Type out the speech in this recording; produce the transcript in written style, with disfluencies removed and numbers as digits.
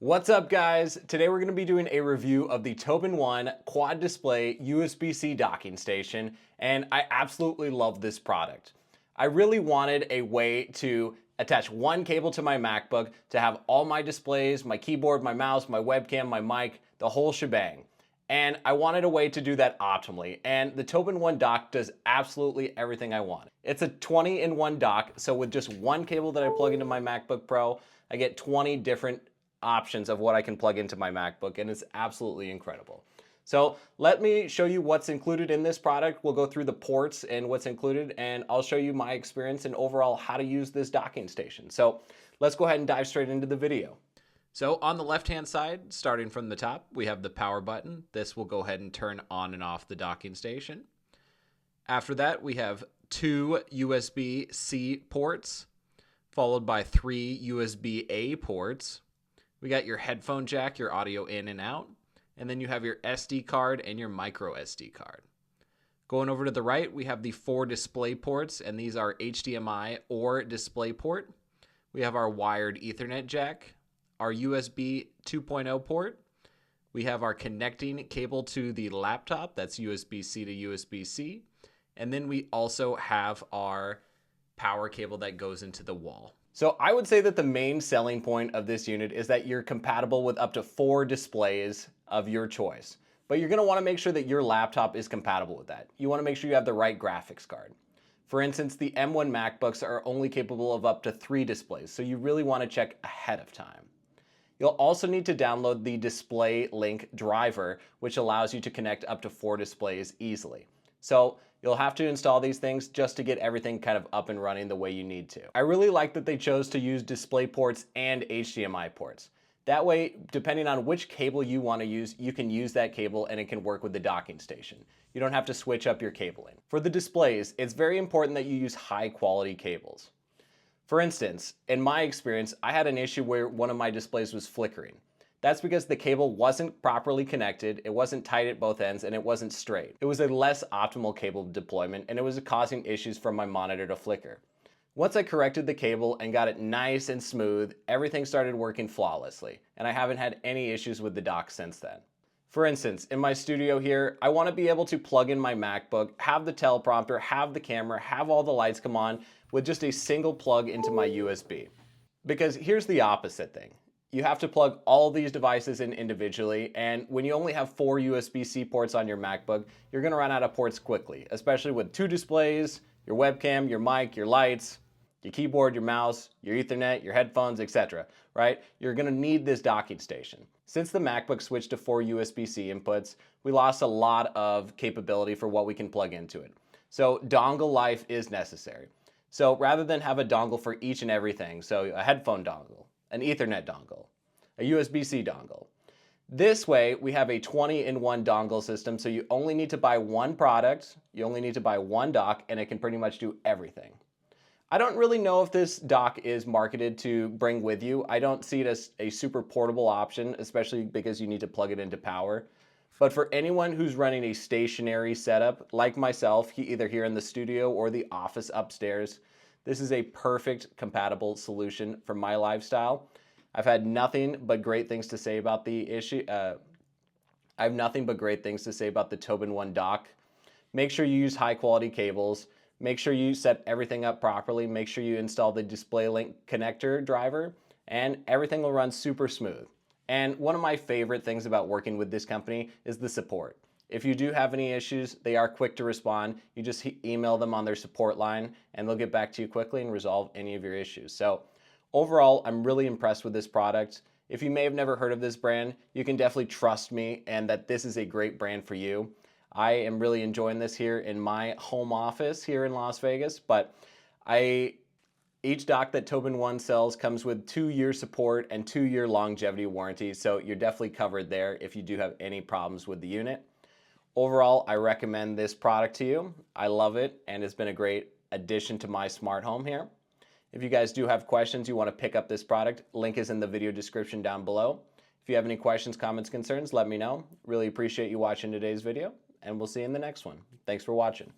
What's up, guys? Today we're going to be doing a review of the Tobenone quad display USB-C docking station, and I absolutely love this product. I really wanted a way to attach one cable to my MacBook to have all my displays, my keyboard, my mouse, my webcam, my mic, the whole shebang. And I wanted a way to do that optimally, and the Tobenone dock does absolutely everything I want. It's a 20-in-1 dock, so with just one cable that I plug into my MacBook Pro, I get 20 different options of what I can plug into my MacBook, and it's absolutely incredible. So let me show you what's included in this product. We'll go through the ports and what's included, and I'll show you my experience and overall how to use this docking station. So let's go ahead and dive straight into the video. So on the left-hand side, starting from the top, we have the power button. This will go ahead and turn on and off the docking station. After that, we have two USB-C ports, followed by three USB-A ports. We got your headphone jack, your audio in and out, and then you have your SD card and your micro SD card. Going over to the right, we have the four display ports, and these are HDMI or DisplayPort. We have our wired Ethernet jack, our USB 2.0 port. We have our connecting cable to the laptop, that's USB-C to USB-C. And then we also have our power cable that goes into the wall. So I would say that the main selling point of this unit is that you're compatible with up to 4 displays of your choice. But you're going to want to make sure that your laptop is compatible with that. You want to make sure you have the right graphics card. For instance, the M1 MacBooks are only capable of up to 3 displays, so you really want to check ahead of time. You'll also need to download the Display Link driver, which allows you to connect up to 4 displays easily. So you'll have to install these things just to get everything kind of up and running the way you need to. I really like that they chose to use display ports and HDMI ports. That way, depending on which cable you want to use, you can use that cable and it can work with the docking station. You don't have to switch up your cabling. For the displays, it's very important that you use high quality cables. For instance, in my experience, I had an issue where one of my displays was flickering. That's because the cable wasn't properly connected, it wasn't tight at both ends, and it wasn't straight. It was a less optimal cable deployment, and it was causing issues from my monitor to flicker. Once I corrected the cable and got it nice and smooth, everything started working flawlessly, and I haven't had any issues with the dock since then. For instance, in my studio here, I want to be able to plug in my MacBook, have the teleprompter, have the camera, have all the lights come on with just a single plug into my USB. Because here's the opposite thing. You have to plug all these devices in individually, and when you only have 4 USB-C ports on your MacBook, you're going to run out of ports quickly, especially with 2 displays, your webcam, your mic, your lights, your keyboard, your mouse, your Ethernet, your headphones, etc. Right? You're going to need this docking station. Since the MacBook switched to 4 USB-C inputs, we lost a lot of capability for what we can plug into it. So dongle life is necessary. So rather than have a dongle for each and everything, so a headphone dongle, an Ethernet dongle, a USB-C dongle. This way, we have a 20-in-1 dongle system, so you only need to buy one product, you only need to buy one dock, and it can pretty much do everything. I don't really know if this dock is marketed to bring with you. I don't see it as a super portable option, especially because you need to plug it into power. But for anyone who's running a stationary setup, like myself, either here in the studio or the office upstairs, this is a perfect compatible solution for my lifestyle. I've had nothing but great things to say about the issue. I have nothing but great things to say about the Tobenone dock. Make sure you use high quality cables. Make sure you set everything up properly. Make sure you install the Display Link connector driver, and everything will run super smooth. And one of my favorite things about working with this company is the support. If you do have any issues, they are quick to respond. You just email them on their support line and they'll get back to you quickly and resolve any of your issues. So overall, I'm really impressed with this product. If you may have never heard of this brand, you can definitely trust me and that this is a great brand for you. I am really enjoying this here in my home office here in Las Vegas, but each dock that Tobenone sells comes with 2-year support and 2-year longevity warranty, so you're definitely covered there if you do have any problems with the unit. Overall, I recommend this product to you. I love it, and it's been a great addition to my smart home here. If you guys do have questions, you want to pick up this product, link is in the video description down below. If you have any questions, comments, concerns, let me know. Really appreciate you watching today's video, and we'll see you in the next one. Thanks for watching.